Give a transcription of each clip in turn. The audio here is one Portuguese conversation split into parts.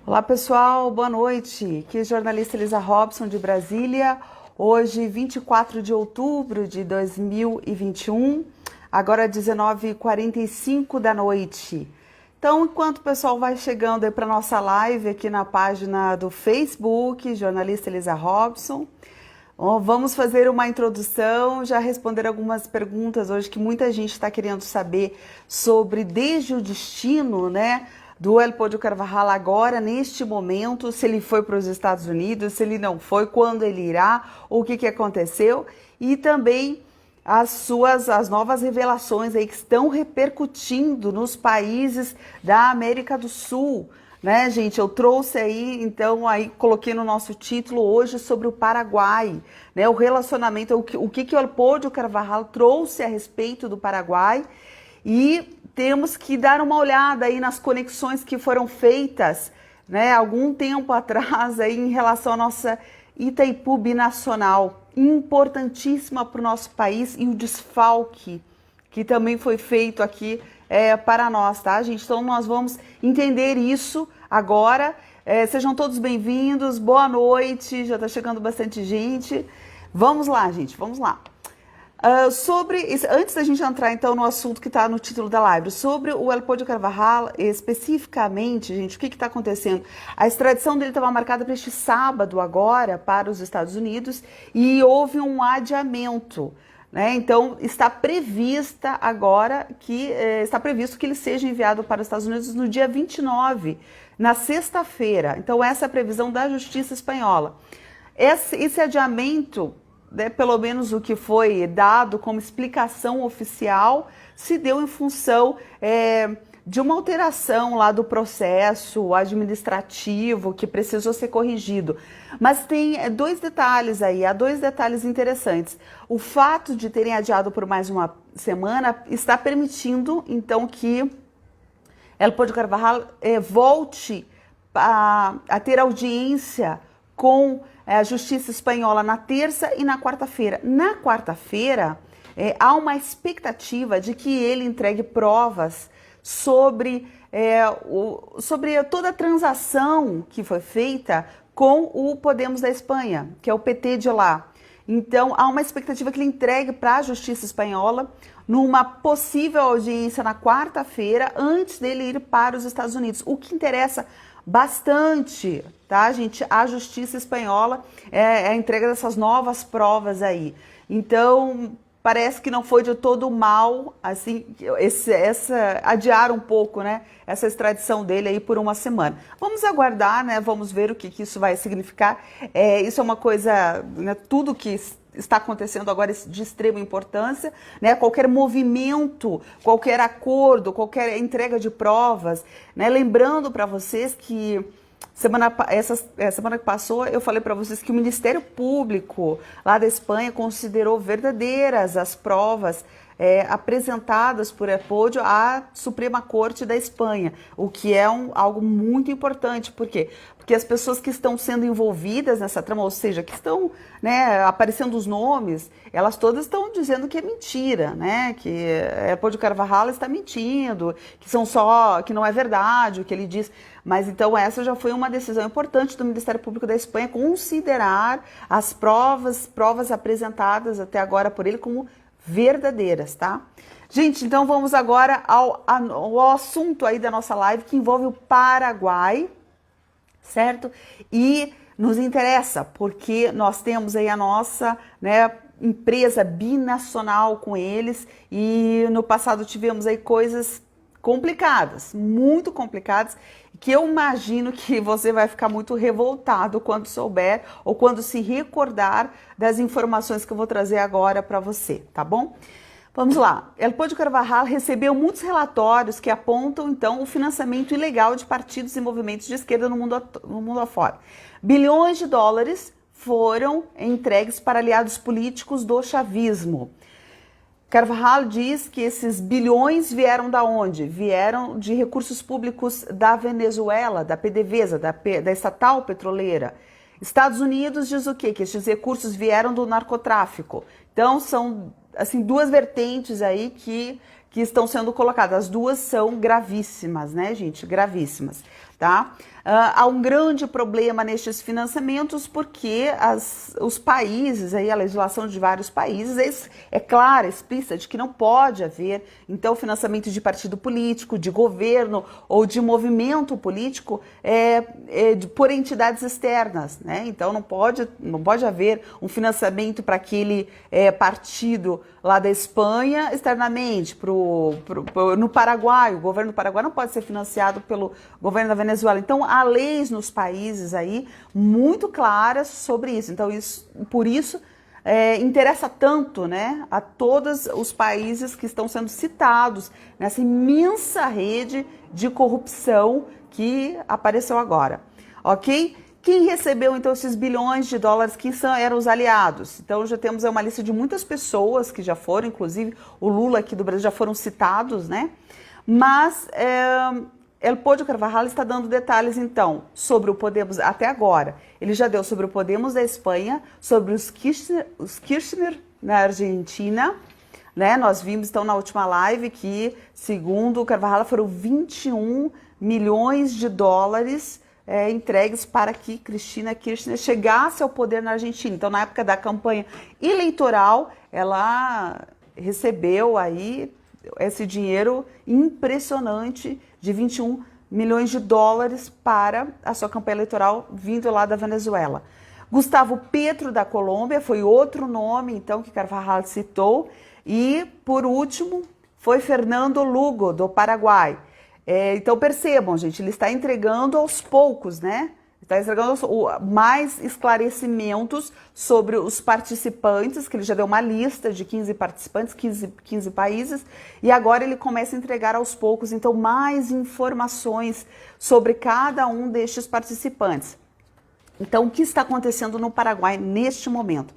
Olá pessoal, boa noite. Aqui é a jornalista Elisa Robson de Brasília. Hoje, 24 de outubro de 2021, agora 19h45 da noite. Então, enquanto o pessoal vai chegando aí para nossa live aqui na página do Facebook, jornalista Elisa Robson, vamos fazer uma introdução, já responder algumas perguntas hoje que muita gente está querendo saber sobre desde o destino, né? Do Elpodio Carvajal agora, neste momento, se ele foi para os Estados Unidos, se ele não foi, quando ele irá, o que aconteceu, e também as novas revelações aí que estão repercutindo nos países da América do Sul, né, gente? Eu trouxe aí, então, aí coloquei no nosso título hoje sobre o Paraguai, né, o relacionamento, o que o Elpodio Carvajal trouxe a respeito do Paraguai, e temos que dar uma olhada aí nas conexões que foram feitas, né, algum tempo atrás aí em relação à nossa Itaipu binacional, importantíssima para o nosso país, e o desfalque que também foi feito aqui para nós, tá, gente? Então nós vamos entender isso agora. Sejam todos bem-vindos, boa noite, já está chegando bastante gente. Vamos lá, gente, vamos lá. Antes da gente entrar então no assunto que está no título da live, sobre o Elpodio Carvajal especificamente, gente, o que está acontecendo? A extradição dele estava marcada para este sábado agora para os Estados Unidos e houve um adiamento, né? Então está prevista agora está previsto que ele seja enviado para os Estados Unidos no dia 29, na sexta-feira. Então essa é a previsão da Justiça Espanhola. Esse adiamento, pelo menos o que foi dado como explicação oficial, se deu em função de uma alteração lá do processo administrativo que precisou ser corrigido. Mas tem dois detalhes aí, há dois detalhes interessantes. O fato de terem adiado por mais uma semana está permitindo, então, que Elpodio Carvajal volte a ter audiência com a Justiça Espanhola na terça e na quarta-feira. Na quarta-feira, há uma expectativa de que ele entregue provas sobre toda a transação que foi feita com o Podemos da Espanha, que é o PT de lá. Então, há uma expectativa que ele entregue para a Justiça Espanhola numa possível audiência na quarta-feira, antes dele ir para os Estados Unidos. O que interessa bastante, tá, gente? A Justiça Espanhola é a entrega dessas novas provas aí. Então, parece que não foi de todo mal, assim, adiar um pouco, né, essa extradição dele aí por uma semana. Vamos aguardar, né, vamos ver o que isso vai significar. Isso é uma coisa, né, tudo que está acontecendo agora de extrema importância, né? Qualquer movimento, qualquer acordo, qualquer entrega de provas, né? Lembrando para vocês que semana que passou eu falei para vocês que o Ministério Público lá da Espanha considerou verdadeiras as provas apresentadas por Elpodio à Suprema Corte da Espanha, o que é algo muito importante. Por quê? Porque as pessoas que estão sendo envolvidas nessa trama, ou seja, que estão, né, aparecendo os nomes, elas todas estão dizendo que é mentira, né, que Elpodio Carvajal está mentindo, que não é verdade o que ele diz. Mas então essa já foi uma decisão importante do Ministério Público da Espanha, considerar as provas apresentadas até agora por ele como verdadeiras, tá? Gente, então vamos agora ao assunto aí da nossa live, que envolve o Paraguai, certo? E nos interessa, porque nós temos aí a nossa, né, empresa binacional com eles, e no passado tivemos aí coisas complicadas, muito complicadas, que eu imagino que você vai ficar muito revoltado quando souber ou quando se recordar das informações que eu vou trazer agora para você, tá bom? Vamos lá. Elpodio Carvajal recebeu muitos relatórios que apontam, então, o financiamento ilegal de partidos e movimentos de esquerda no mundo afora. Bilhões de dólares foram entregues para aliados políticos do chavismo. Carvajal diz que esses bilhões vieram da onde? Vieram de recursos públicos da Venezuela, da PDVSA, da estatal petroleira. Estados Unidos diz o quê? Que esses recursos vieram do narcotráfico. Então são, assim, duas vertentes aí que estão sendo colocadas. As duas são gravíssimas, né, gente? Gravíssimas. tá? Há um grande problema nestes financiamentos porque os países, aí a legislação de vários países é clara, explícita, de que não pode haver, então, financiamento de partido político, de governo ou de movimento político por entidades externas, né? Então, não pode haver um financiamento para aquele partido lá da Espanha externamente, no Paraguai. O governo do Paraguai não pode ser financiado pelo governo da Venezuela. Então, há leis nos países aí muito claras sobre isso. Então, por isso, interessa tanto, né, a todos os países que estão sendo citados nessa imensa rede de corrupção que apareceu agora, ok? Quem recebeu, então, esses bilhões de dólares, quem eram os aliados? Então, já temos uma lista de muitas pessoas que já foram, inclusive o Lula aqui do Brasil já foram citados, né? Mas El Podio Carvajal está dando detalhes, então, sobre o Podemos até agora. Ele já deu sobre o Podemos da Espanha, sobre os Kirchner na Argentina, né? Nós vimos, então, na última live que, segundo o Carvajal, foram 21 milhões de dólares entregues para que Cristina Kirchner chegasse ao poder na Argentina. Então, na época da campanha eleitoral, ela recebeu aí esse dinheiro impressionante de 21 milhões de dólares para a sua campanha eleitoral vindo lá da Venezuela. Gustavo Petro, da Colômbia, foi outro nome, então, que Carvajal citou. E, por último, foi Fernando Lugo, do Paraguai. Então percebam, gente, ele está entregando aos poucos, né? Está entregando mais esclarecimentos sobre os participantes, que ele já deu uma lista de 15 participantes, 15 países, e agora ele começa a entregar aos poucos, então, mais informações sobre cada um destes participantes. Então, o que está acontecendo no Paraguai neste momento?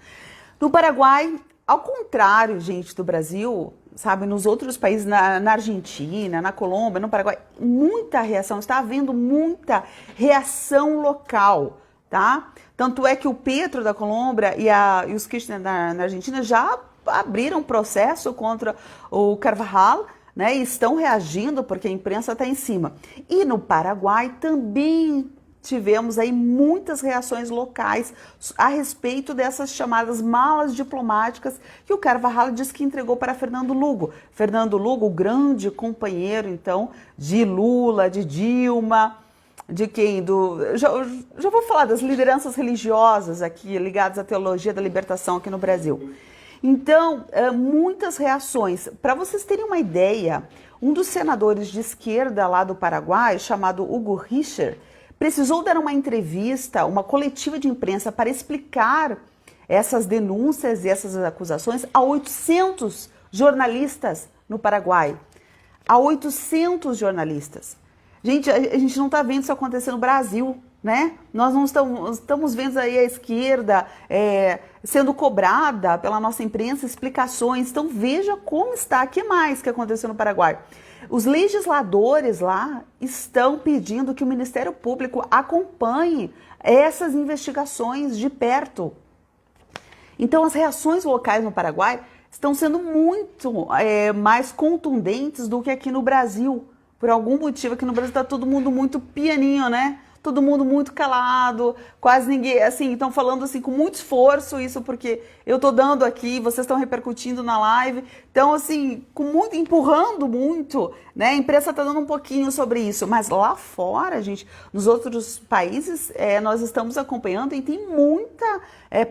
No Paraguai, ao contrário, gente, do Brasil, sabe, nos outros países, na Argentina, na Colômbia, no Paraguai, muita reação, está havendo muita reação local, tá? Tanto é que o Petro da Colômbia e os Kirchner na Argentina já abriram processo contra o Carvajal, né, e estão reagindo porque a imprensa está em cima. E no Paraguai também tivemos aí muitas reações locais a respeito dessas chamadas malas diplomáticas que o Carvajal disse que entregou para Fernando Lugo. Fernando Lugo, o grande companheiro, então, de Lula, de Dilma, de quem? Já vou falar das lideranças religiosas aqui, ligadas à teologia da libertação aqui no Brasil. Então, muitas reações. Para vocês terem uma ideia, um dos senadores de esquerda lá do Paraguai, chamado Hugo Richer, precisou dar uma entrevista, uma coletiva de imprensa para explicar essas denúncias e essas acusações a 800 jornalistas no Paraguai. A 800 jornalistas. Gente, a gente não está vendo isso acontecer no Brasil, né? Nós não estamos vendo aí a esquerda sendo cobrada pela nossa imprensa explicações. Então veja como está, o que mais que aconteceu no Paraguai. Os legisladores lá estão pedindo que o Ministério Público acompanhe essas investigações de perto. Então, as reações locais no Paraguai estão sendo muito mais contundentes do que aqui no Brasil. Por algum motivo, aqui no Brasil está todo mundo muito pianinho, né? Todo mundo muito calado, quase ninguém, assim, estão falando assim com muito esforço, isso porque eu tô dando aqui, vocês estão repercutindo na live, então assim, empurrando muito, né, a imprensa tá dando um pouquinho sobre isso, mas lá fora, gente, nos outros países, nós estamos acompanhando e tem muita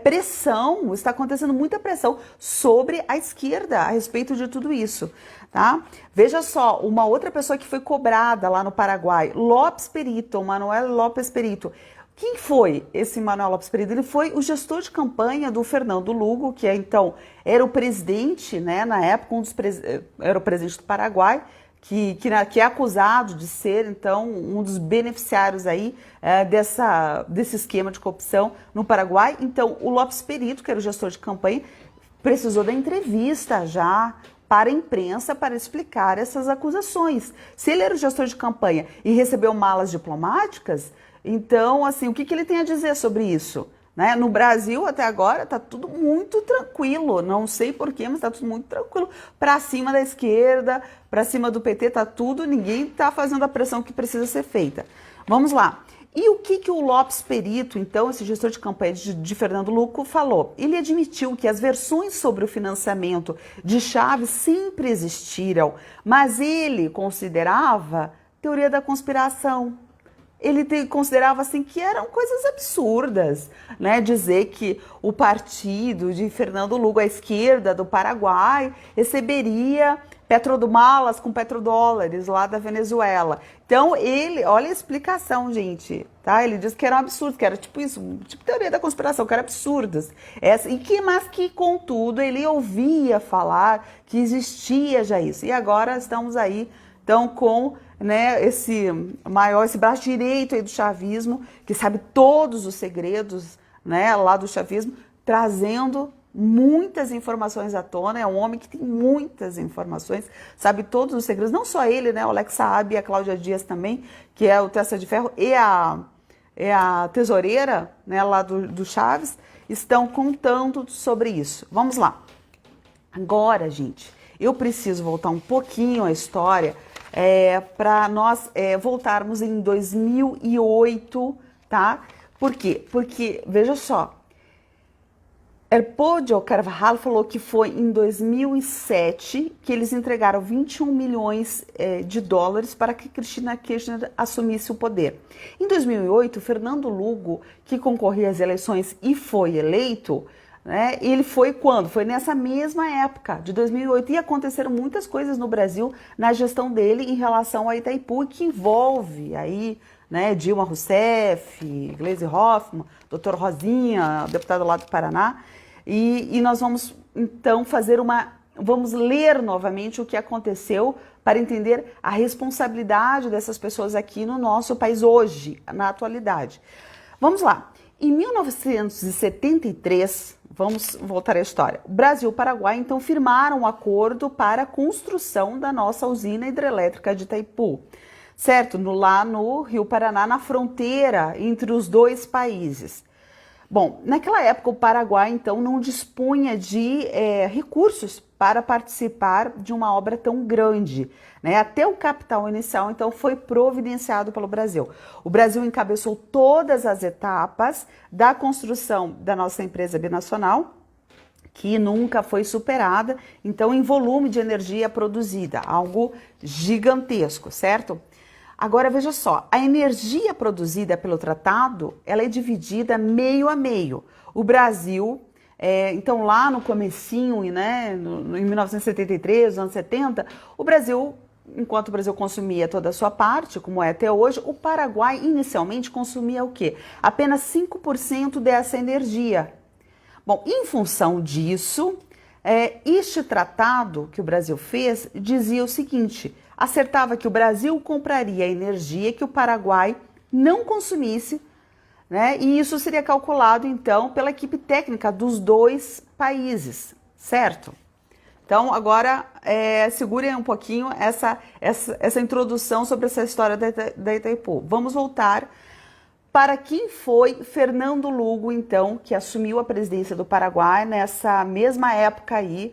pressão, está acontecendo muita pressão sobre a esquerda a respeito de tudo isso. Tá? Veja só, uma outra pessoa que foi cobrada lá no Paraguai, Lopes Perito, Manuel Lopes Perito. Quem foi esse Manuel Lopes Perito? Ele foi o gestor de campanha do Fernando Lugo, que então era o presidente, né, na época, era o presidente do Paraguai, que é acusado de ser, então, um dos beneficiários aí desse esquema de corrupção no Paraguai. Então, o Lopes Perito, que era o gestor de campanha, precisou da entrevista já para a imprensa para explicar essas acusações. Se ele era o gestor de campanha e recebeu malas diplomáticas, então, assim, o que ele tem a dizer sobre isso? né? No Brasil, até agora, está tudo muito tranquilo. Não sei porquê, mas está tudo muito tranquilo. Para cima da esquerda, para cima do PT, está tudo, ninguém está fazendo a pressão que precisa ser feita. Vamos lá. E o que o Lopes Perito, então, esse gestor de campanha de Fernando Luco, falou? Ele admitiu que as versões sobre o financiamento de Chaves sempre existiram, mas ele considerava teoria da conspiração. Ele considerava assim que eram coisas absurdas, né? Dizer que o partido de Fernando Lugo, a esquerda do Paraguai, receberia petromalas com petrodólares lá da Venezuela. Então ele, olha a explicação, gente, tá? Ele disse que era um absurdo, que era tipo isso, tipo teoria da conspiração, que era absurdas. Mas que contudo ele ouvia falar que existia já isso. E agora estamos aí, então, com, né, esse braço direito aí do chavismo, que sabe todos os segredos, né, lá do chavismo, trazendo muitas informações à tona. É um homem que tem muitas informações, sabe todos os segredos, não só ele, né, o Alex Saab e a Cláudia Dias também, que é o Testa de Ferro, e a tesoureira, né, lá do Chaves, estão contando sobre isso. Vamos lá. Agora, gente, eu preciso voltar um pouquinho à história, para nós voltarmos em 2008, tá? Por quê? Porque, veja só, Elpidio Carvajal falou que foi em 2007 que eles entregaram 21 milhões de dólares para que Cristina Kirchner assumisse o poder. Em 2008, Fernando Lugo, que concorria às eleições e foi eleito, né, ele foi quando? Foi nessa mesma época, de 2008, e aconteceram muitas coisas no Brasil na gestão dele em relação a Itaipu, que envolve aí, né, Dilma Rousseff, Gleisi Hoffmann, doutor Rosinha, deputado lá do Paraná, e nós vamos então vamos ler novamente o que aconteceu para entender a responsabilidade dessas pessoas aqui no nosso país hoje, na atualidade. Vamos lá. Em 1973, vamos voltar à história, o Brasil e o Paraguai então firmaram um acordo para a construção da nossa usina hidrelétrica de Itaipu, certo? Lá no Rio Paraná, na fronteira entre os dois países. Bom, naquela época o Paraguai então não dispunha de recursos para participar de uma obra tão grande, né? Até o capital inicial então foi providenciado pelo Brasil. O Brasil encabeçou todas as etapas da construção da nossa empresa binacional, que nunca foi superada, então em volume de energia produzida, algo gigantesco, certo? Agora veja só, a energia produzida pelo tratado, ela é dividida meio a meio. O Brasil, então lá no comecinho, né, em 1973, nos anos 70, enquanto o Brasil consumia toda a sua parte, como é até hoje, o Paraguai inicialmente consumia o quê? Apenas 5% dessa energia. Bom, em função disso, este tratado que o Brasil fez dizia o seguinte: acertava que o Brasil compraria a energia que o Paraguai não consumisse, né? E isso seria calculado, então, pela equipe técnica dos dois países, certo? Então, agora, segurem um pouquinho essa introdução sobre essa história da Itaipu. Vamos voltar para quem foi Fernando Lugo, então, que assumiu a presidência do Paraguai nessa mesma época aí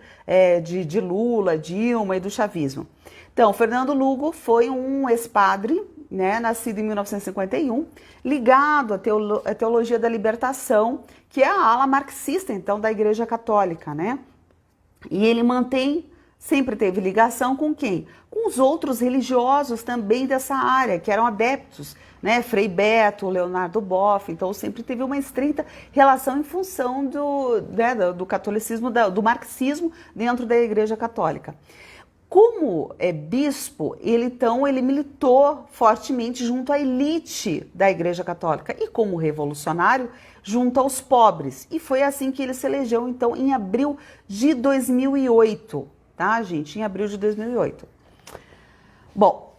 de Lula, Dilma e do chavismo. Então, Fernando Lugo foi um ex-padre, né, nascido em 1951, ligado à teologia da libertação, que é a ala marxista, então, da Igreja Católica, né? E ele sempre teve ligação com quem? Com os outros religiosos também dessa área, que eram adeptos, né? Frei Beto, Leonardo Boff, então sempre teve uma estreita relação em função do catolicismo, do marxismo dentro da Igreja Católica. Como bispo, ele militou fortemente junto à elite da Igreja Católica e como revolucionário junto aos pobres. E foi assim que ele se elegeu, então, em abril de 2008, tá, gente? Em abril de 2008. Bom,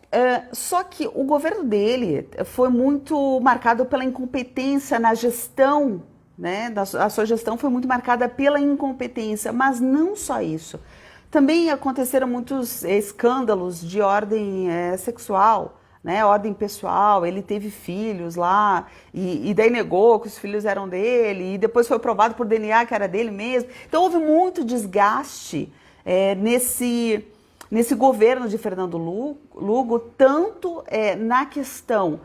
só que o governo dele foi muito marcado pela incompetência na gestão, né? A sua gestão foi muito marcada pela incompetência, mas não só isso. Também aconteceram muitos escândalos de ordem sexual, né, ordem pessoal, ele teve filhos lá, e daí negou que os filhos eram dele, e depois foi provado por DNA que era dele mesmo. Então houve muito desgaste nesse governo de Fernando Lugo, tanto na questão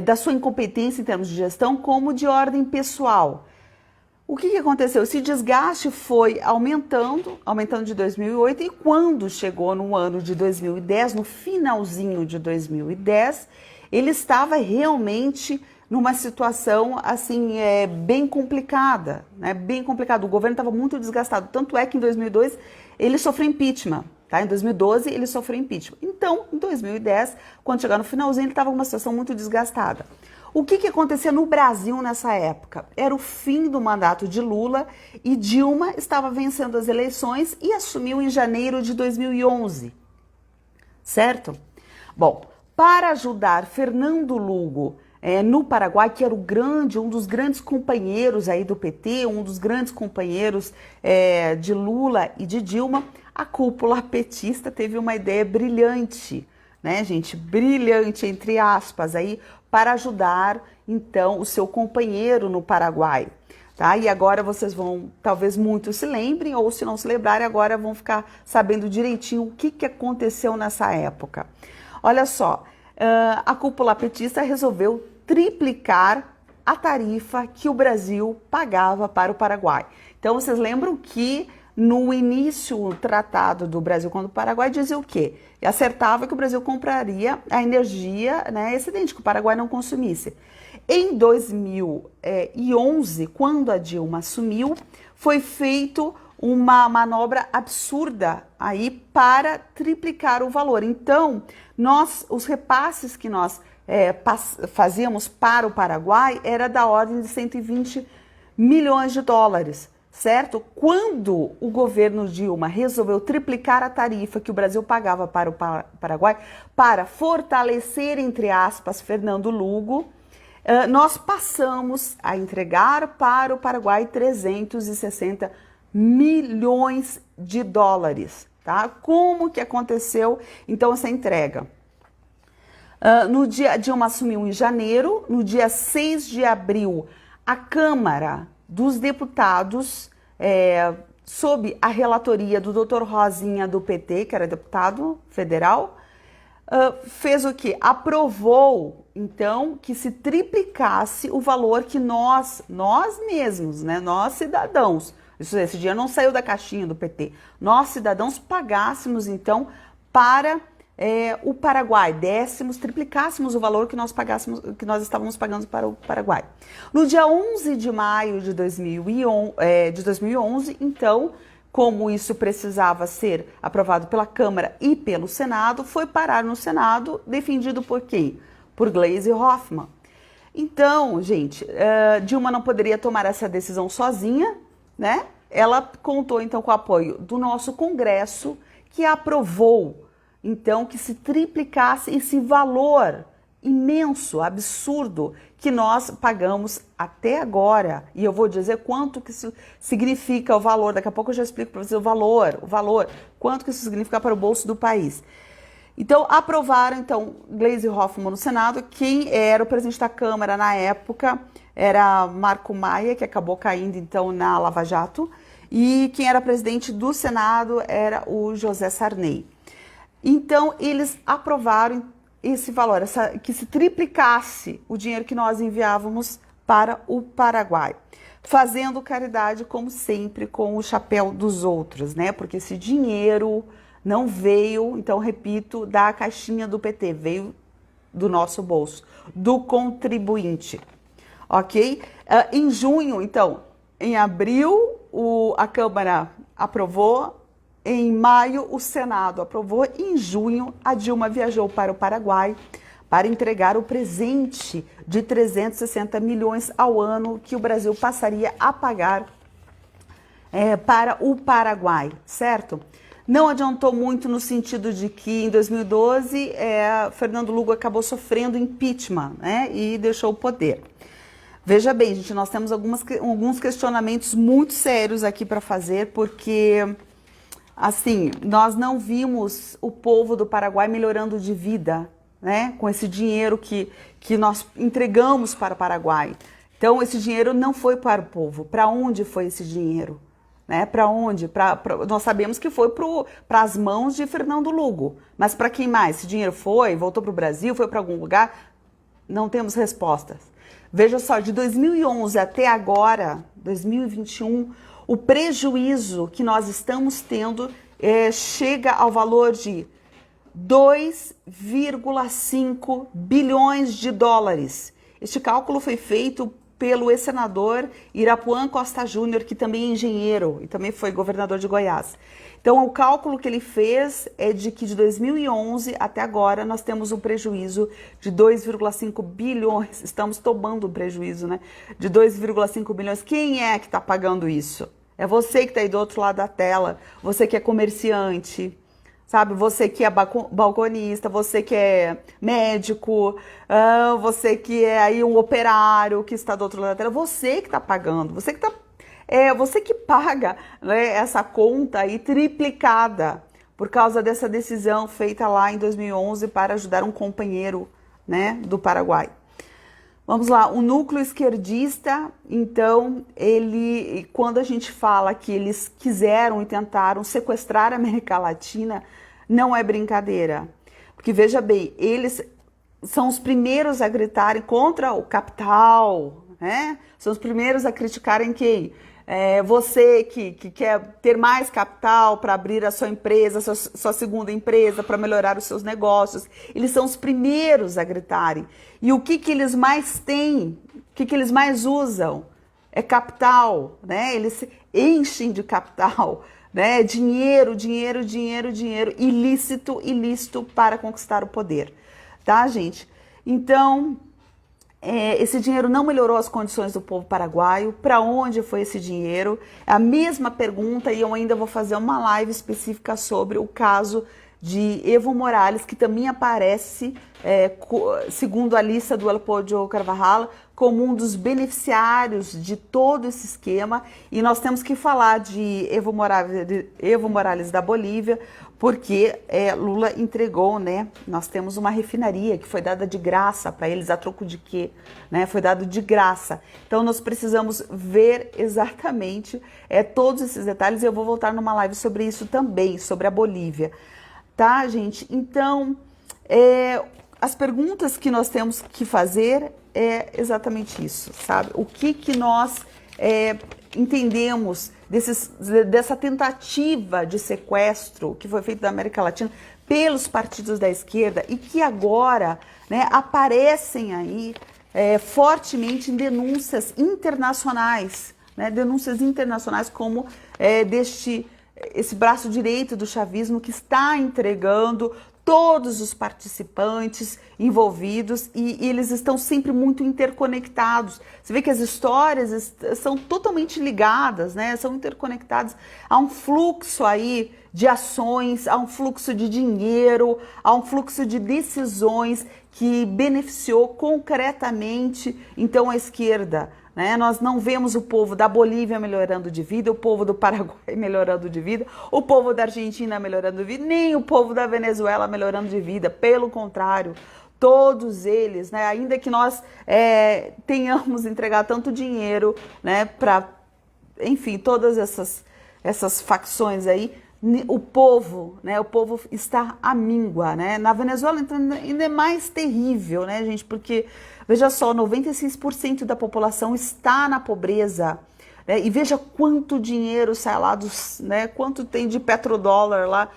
da sua incompetência em termos de gestão, como de ordem pessoal. O que aconteceu? Esse desgaste foi aumentando de 2008, e quando chegou no ano de 2010, no finalzinho de 2010, ele estava realmente numa situação assim bem complicada, né? Bem complicado. O governo estava muito desgastado, tanto é que em 2002 ele sofreu impeachment, tá? Em 2012 ele sofreu impeachment. Então, em 2010, quando chegar no finalzinho, ele estava numa situação muito desgastada. O que acontecia no Brasil nessa época? Era o fim do mandato de Lula, e Dilma estava vencendo as eleições e assumiu em janeiro de 2011, certo? Bom, para ajudar Fernando Lugo no Paraguai, que era um dos grandes companheiros aí do PT, um dos grandes companheiros de Lula e de Dilma, a cúpula petista teve uma ideia brilhante, né, gente? Brilhante, entre aspas, aí, para ajudar, então, o seu companheiro no Paraguai, tá? E agora vocês vão, talvez muitos se lembrem, ou se não se lembrarem, agora vão ficar sabendo direitinho o que aconteceu nessa época. Olha só, a cúpula petista resolveu triplicar a tarifa que o Brasil pagava para o Paraguai. Então, vocês lembram que no início, o tratado do Brasil com o Paraguai dizia o quê? E acertava que o Brasil compraria a energia, né, excedente, que o Paraguai não consumisse. Em 2011, quando a Dilma assumiu, foi feito uma manobra absurda aí para triplicar o valor. Então, os repasses que nós fazíamos para o Paraguai era da ordem de 120 milhões de dólares. Certo? Quando o governo Dilma resolveu triplicar a tarifa que o Brasil pagava para o Paraguai, para fortalecer, entre aspas, Fernando Lugo, nós passamos a entregar para o Paraguai 360 milhões de dólares. Tá? Como que aconteceu, então, essa entrega? Dilma assumiu em janeiro, no dia 6 de abril, a Câmara dos Deputados, sob a relatoria do Dr. Rosinha do PT, que era deputado federal, fez o quê? Aprovou, então, que se triplicasse o valor que nós mesmos, né, nós cidadãos, esse dinheiro não saiu da caixinha do PT, nós cidadãos pagássemos, então, para o Paraguai, triplicássemos o valor que nós estávamos pagando para o Paraguai. No dia 11 de maio de 2011, então, como isso precisava ser aprovado pela Câmara e pelo Senado, foi parar no Senado, defendido por quem? Por Gleisi Hoffmann. Então, gente, Dilma não poderia tomar essa decisão sozinha, né? Ela contou, então, com o apoio do nosso Congresso, que aprovou, então, que se triplicasse esse valor imenso, absurdo, que nós pagamos até agora. E eu vou dizer quanto que isso significa o valor. Daqui a pouco eu já explico para vocês o valor, quanto que isso significa para o bolso do país. Então, aprovaram, então, Gleisi Hoffmann no Senado. Quem era o presidente da Câmara na época era Marco Maia, que acabou caindo, então, na Lava Jato. E quem era presidente do Senado era o José Sarney. Então, eles aprovaram esse valor, que se triplicasse o dinheiro que nós enviávamos para o Paraguai, fazendo caridade, como sempre, com o chapéu dos outros, né? Porque esse dinheiro não veio, então, repito, da caixinha do PT, veio do nosso bolso, do contribuinte, ok? Em junho, então, em abril, a Câmara aprovou. Em maio, o Senado aprovou. Em junho, a Dilma viajou para o Paraguai para entregar o presente de 360 milhões ao ano que o Brasil passaria a pagar para o Paraguai, certo? Não adiantou muito no sentido de que em 2012 Fernando Lugo acabou sofrendo impeachment, né, e deixou o poder. Veja bem, gente, nós temos alguns questionamentos muito sérios aqui para fazer, porque assim, nós não vimos o povo do Paraguai melhorando de vida, né? Com esse dinheiro que nós entregamos para o Paraguai. Então, esse dinheiro não foi para o povo. Para onde foi esse dinheiro? Né? Para onde? Nós sabemos que foi para as mãos de Fernando Lugo. Mas para quem mais? Esse dinheiro foi? Voltou para o Brasil? Foi para algum lugar? Não temos respostas. Veja só, de 2011 até agora, 2021, o prejuízo que nós estamos tendo chega ao valor de 2,5 bilhões de dólares. Este cálculo foi feito pelo ex-senador Irapuan Costa Júnior, que também é engenheiro e também foi governador de Goiás. Então, o cálculo que ele fez é de que de 2011 até agora nós temos um prejuízo de 2,5 bilhões. Estamos tomando um prejuízo, né? De 2,5 bilhões. Quem é que está pagando isso? É você que está aí do outro lado da tela, você que é comerciante, sabe? Você que é balconista, você que é médico, você que é aí um operário que está do outro lado da tela, você que está pagando, você que paga, né, essa conta aí triplicada por causa dessa decisão feita lá em 2011 para ajudar um companheiro, né, do Paraguai. Vamos lá, o núcleo esquerdista, então, quando a gente fala que eles quiseram e tentaram sequestrar a América Latina, não é brincadeira. Porque, veja bem, eles são os primeiros a gritarem contra o capital, né? São os primeiros a criticarem quem? Você que quer ter mais capital para abrir a sua empresa, sua segunda empresa, para melhorar os seus negócios. Eles são os primeiros a gritarem. E o que eles mais têm, o que eles mais usam? É capital, né? Eles se enchem de capital, né? Dinheiro, dinheiro, dinheiro, dinheiro, ilícito, ilícito para conquistar o poder, tá, gente? Então, esse dinheiro não melhorou as condições do povo paraguaio. Para onde foi esse dinheiro? É a mesma pergunta e eu ainda vou fazer uma live específica sobre o caso de Evo Morales, que também aparece, segundo a lista do Elpidio Carvajal, como um dos beneficiários de todo esse esquema. E nós temos que falar de Evo Morales da Bolívia, porque Lula entregou, né? Nós temos uma refinaria que foi dada de graça para eles, a troco de quê? Né? Foi dado de graça. Então nós precisamos ver exatamente todos esses detalhes e eu vou voltar numa live sobre isso também, sobre a Bolívia. Tá, gente? Então, as perguntas que nós temos que fazer é exatamente isso, sabe? O que nós entendemos dessa tentativa de sequestro que foi feita da América Latina pelos partidos da esquerda e que agora, né, aparecem aí fortemente em denúncias internacionais, né, como esse braço direito do chavismo que está entregando todos os participantes envolvidos e eles estão sempre muito interconectados. Você vê que as histórias são totalmente ligadas, né? São interconectadas. Há um fluxo aí de ações, há um fluxo de dinheiro, há um fluxo de decisões que beneficiou concretamente, então, a esquerda. Né? Nós não vemos o povo da Bolívia melhorando de vida, o povo do Paraguai melhorando de vida, o povo da Argentina melhorando de vida, nem o povo da Venezuela melhorando de vida. Pelo contrário, todos eles, né, ainda que nós tenhamos entregado tanto dinheiro, né, para, enfim, todas essas facções aí, o povo, né, o povo está à míngua, né? Na Venezuela então, ainda é mais terrível, né, gente? Porque, veja só, 96% da população está na pobreza, né? E veja quanto dinheiro sai lá né, quanto tem de petrodólar lá,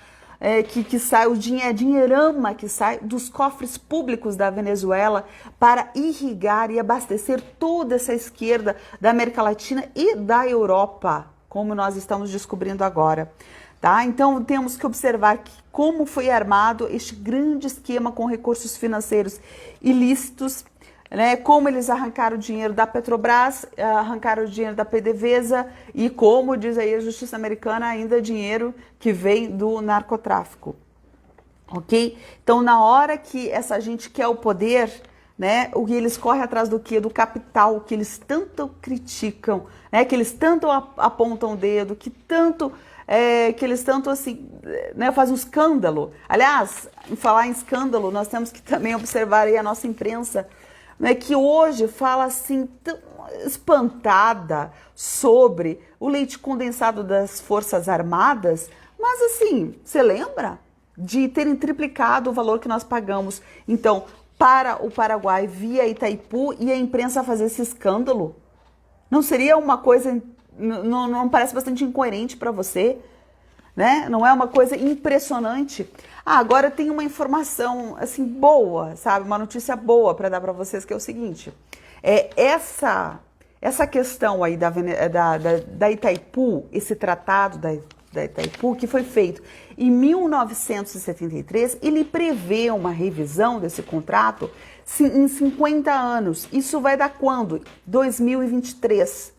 que sai, o dinheirama que sai dos cofres públicos da Venezuela para irrigar e abastecer toda essa esquerda da América Latina e da Europa, como nós estamos descobrindo agora. Tá? Então temos que observar como foi armado este grande esquema com recursos financeiros ilícitos, né? Como eles arrancaram o dinheiro da Petrobras, arrancaram o dinheiro da PDVSA e, como diz aí a justiça americana, ainda dinheiro que vem do narcotráfico. Ok? Então, na hora que essa gente quer o poder, né, o que eles correm atrás do quê? Do capital, que eles tanto criticam, né, que eles tanto apontam o dedo, que tanto que eles tanto assim, né, fazem um escândalo. Aliás, em falar em escândalo, nós temos que também observar aí a nossa imprensa, né, que hoje fala assim, tão espantada sobre o leite condensado das Forças Armadas, mas assim, você lembra de terem triplicado o valor que nós pagamos, então, para o Paraguai via Itaipu e a imprensa fazer esse escândalo? Não seria uma coisa, não parece bastante incoerente para você? Né? Não é uma coisa impressionante? Ah, agora tem uma informação assim boa, sabe? Uma notícia boa para dar para vocês, que é o seguinte: essa questão aí da Itaipu, esse tratado da Itaipu, que foi feito em 1973, ele prevê uma revisão desse contrato em 50 anos. Isso vai dar quando? 2023.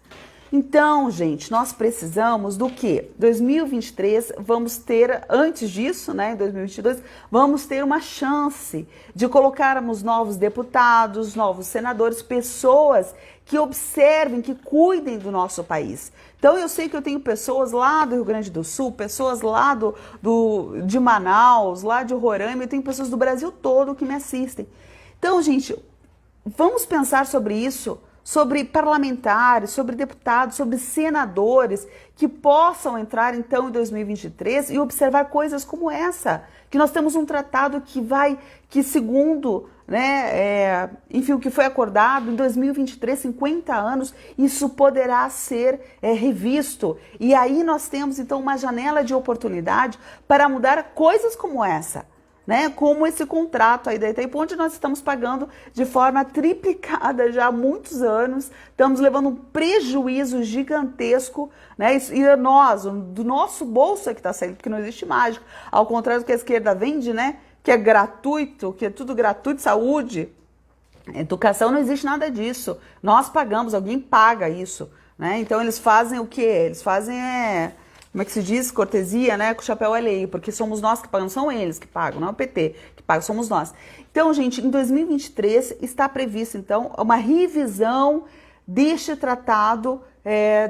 Então, gente, nós precisamos do quê? 2023, vamos ter, antes disso, né, em 2022, vamos ter uma chance de colocarmos novos deputados, novos senadores, pessoas que observem, que cuidem do nosso país. Então, eu sei que eu tenho pessoas lá do Rio Grande do Sul, pessoas lá de Manaus, lá de Roraima, eu tenho pessoas do Brasil todo que me assistem. Então, gente, vamos pensar sobre isso, sobre parlamentares, sobre deputados, sobre senadores que possam entrar então em 2023 e observar coisas como essa, que nós temos um tratado que segundo, né, enfim, o que foi acordado em 2023, 50 anos, isso poderá ser revisto. E aí nós temos então uma janela de oportunidade para mudar coisas como essa. Né, como esse contrato aí da Itaipu, onde nós estamos pagando de forma triplicada já há muitos anos, estamos levando um prejuízo gigantesco, né, e nós, do nosso bolso é que está saindo, porque não existe mágica, ao contrário do que a esquerda vende, né, que é gratuito, que é tudo gratuito, saúde, educação, não existe nada disso, nós pagamos, alguém paga isso, né, então eles fazem o quê? Eles fazem como é que se diz? Cortesia, né? Com o chapéu alheio, porque somos nós que pagamos, são eles que pagam, não é o PT que paga, somos nós. Então, gente, em 2023 está previsto, então, uma revisão deste tratado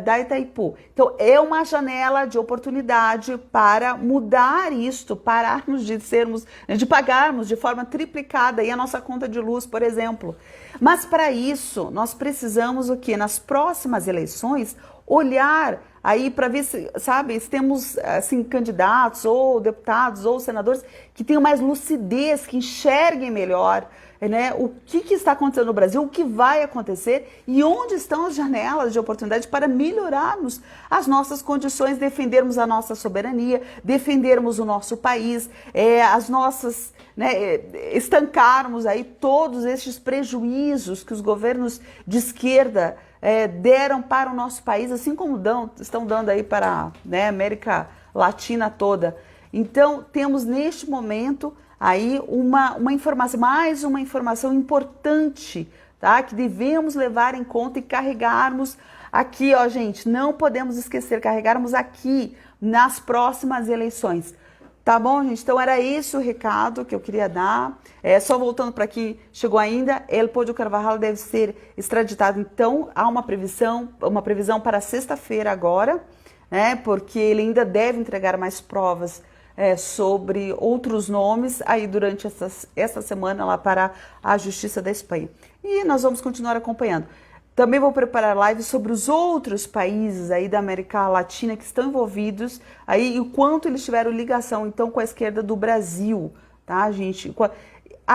da Itaipu. Então, é uma janela de oportunidade para mudar isto, pararmos de pagarmos de forma triplicada aí a nossa conta de luz, por exemplo. Mas, para isso, nós precisamos o quê? Nas próximas eleições, olhar aí para ver se, sabe, se temos assim candidatos ou deputados ou senadores que tenham mais lucidez, que enxerguem melhor, né, o que está acontecendo no Brasil, o que vai acontecer e onde estão as janelas de oportunidade para melhorarmos as nossas condições, defendermos a nossa soberania, defendermos o nosso país, as nossas, né, estancarmos aí todos estes prejuízos que os governos de esquerda deram para o nosso país, assim como estão dando aí para, né, a América Latina toda. Então, temos neste momento aí uma informação, mais uma informação importante, tá? Que devemos levar em conta e carregarmos aqui, ó, gente, não podemos esquecer, carregarmos aqui nas próximas eleições. Tá bom, gente? Então era esse o recado que eu queria dar. Só voltando para aqui, chegou ainda, Elpidio Carvajal deve ser extraditado. Então, há uma previsão para sexta-feira agora, né? Porque ele ainda deve entregar mais provas sobre outros nomes aí durante essa semana lá para a Justiça da Espanha. E nós vamos continuar acompanhando. Também vou preparar live sobre os outros países aí da América Latina que estão envolvidos aí e o quanto eles tiveram ligação então com a esquerda do Brasil, tá, gente?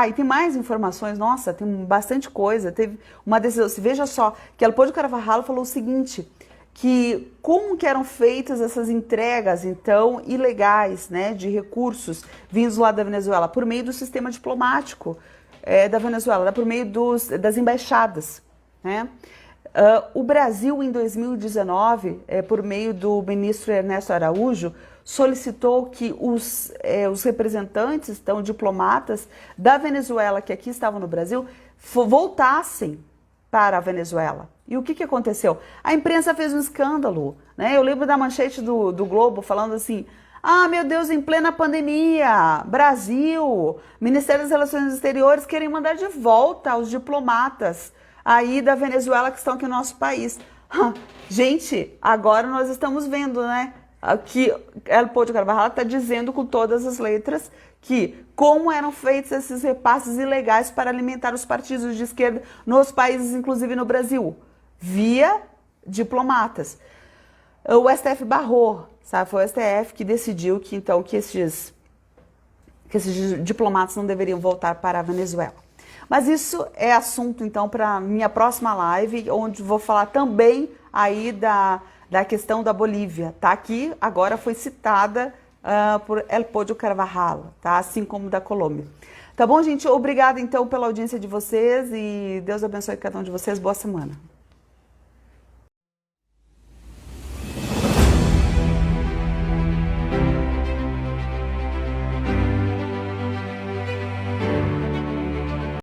E tem mais informações, nossa, tem bastante coisa. Teve uma decisão, veja só, que Elpidio Carvajal falou o seguinte, que como que eram feitas essas entregas, então, ilegais, né, de recursos vindos lá da Venezuela, por meio do sistema diplomático da Venezuela, por meio das embaixadas, né? O Brasil, em 2019, por meio do ministro Ernesto Araújo, solicitou que os representantes, então diplomatas da Venezuela que aqui estavam no Brasil, voltassem para a Venezuela. E o que aconteceu? A imprensa fez um escândalo, né? Eu lembro da manchete do Globo falando assim: ah, meu Deus, em plena pandemia, Brasil, Ministério das Relações Exteriores querem mandar de volta os diplomatas aí da Venezuela que estão aqui no nosso país. Gente, agora nós estamos vendo, né, que El Pollo Carvajal está dizendo com todas as letras que como eram feitos esses repasses ilegais para alimentar os partidos de esquerda nos países, inclusive no Brasil, via diplomatas. O STF barrou, sabe? Foi o STF que decidiu que então que esses diplomatas não deveriam voltar para a Venezuela. Mas isso é assunto então para minha próxima live, onde vou falar também aí da questão da Bolívia, tá? Que agora foi citada por El Pollo Carvajal, tá? Assim como da Colômbia. Tá bom, gente? Obrigada então pela audiência de vocês e Deus abençoe cada um de vocês. Boa semana.